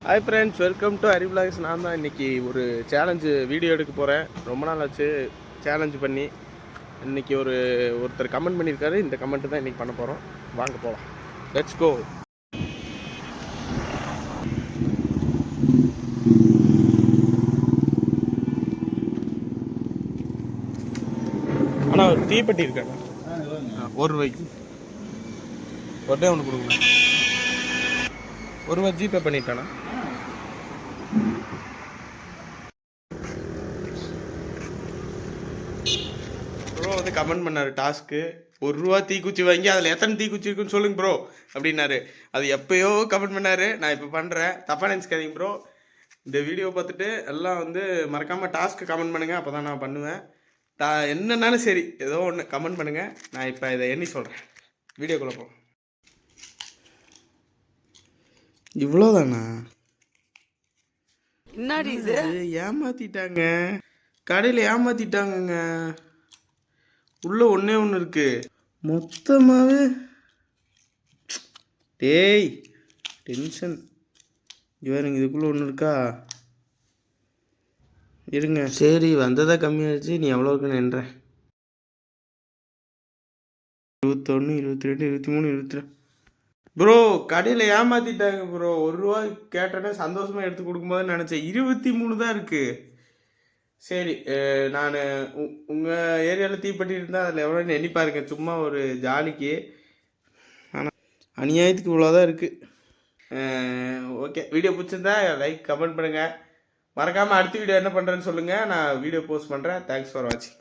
Hi friends, welcome to Hari vlogs. நான் தான் இன்றைக்கி ஒரு சேலஞ்சு வீடியோ எடுக்க போகிறேன். ரொம்ப நாள் ஆச்சு சேலஞ்சு பண்ணி. இன்றைக்கி ஒருத்தர் கமெண்ட் பண்ணியிருக்காரு. இந்த கமெண்ட்டு தான் இன்றைக்கி பண்ண போகிறோம். வாங்க போகலாம், லெட்ஸ் கோ. ஆனால் ஒரு தீப்பெட்டி இருக்காங்க, ₹1 ஒன்றே ஒன்று கொடுங்க. ₹1 ஜிபே பண்ணிட்டானா? ப்ரோ வந்து கமெண்ட் பண்ணார், டாஸ்க்கு ₹1 தீக்குச்சி வாங்கி அதில் எத்தனை தீக்குச்சி இருக்குன்னு சொல்லுங்க ப்ரோ அப்படின்னாரு. அது எப்போயோ கமெண்ட் பண்ணார். நான் இப்போ பண்ணுறேன், தப்பாக நினச்சிக்காதீங்க ப்ரோ. இந்த வீடியோ பார்த்துட்டு எல்லாம் வந்து மறக்காமல் டாஸ்க்கு கமெண்ட் பண்ணுங்கள், அப்போ தான் நான் பண்ணுவேன். என்னன்னாலும் சரி, ஏதோ ஒன்று கமெண்ட் பண்ணுங்கள். நான் இப்போ இதை எண்ணி சொல்கிறேன். வீடியோக்குள்ளே போ. இவ்வளோதானா? என்னடி இது? ஏமாத்திட்டாங்க, கடையில் ஏமாத்திட்டாங்கங்க. உள்ள ஒன்றே ஒன்று இருக்கு மொத்தமாகவே. டேய் டென்ஷன். இவருங்க இதுக்குள்ளே ஒன்று இருக்கா? இருங்க, சரி வந்ததா கம்மியாகிடுச்சு. நீ எவ்வளோ இருக்குன்னு என்ற. 21, 22, 23, 22. ப்ரோ கடையில் ஏமாத்திட்டாங்க ப்ரோ. ₹1 கேட்டோன்னே சந்தோஷமாக எடுத்து கொடுக்கும்போது நினச்சேன் 23 தான் இருக்குது. சரி, நான் உங்கள் ஏரியாவில் தீப்பெட்டி இருந்தால் அதில் எவ்வளோன்னு எண்ணி பாருங்க, சும்மா ஒரு ஜாலிக்கு. ஆனால் அநியாயத்துக்கு இவ்வளோதான் இருக்குது. ஓகே, வீடியோ பிடிச்சிருந்தா லைக் கமெண்ட் பண்ணுங்கள். மறக்காமல் அடுத்த வீடியோ என்ன பண்ணுறேன்னு சொல்லுங்கள். நான் வீடியோ போஸ்ட் பண்ணுறேன். தேங்க்ஸ் ஃபார் வாட்சிங்.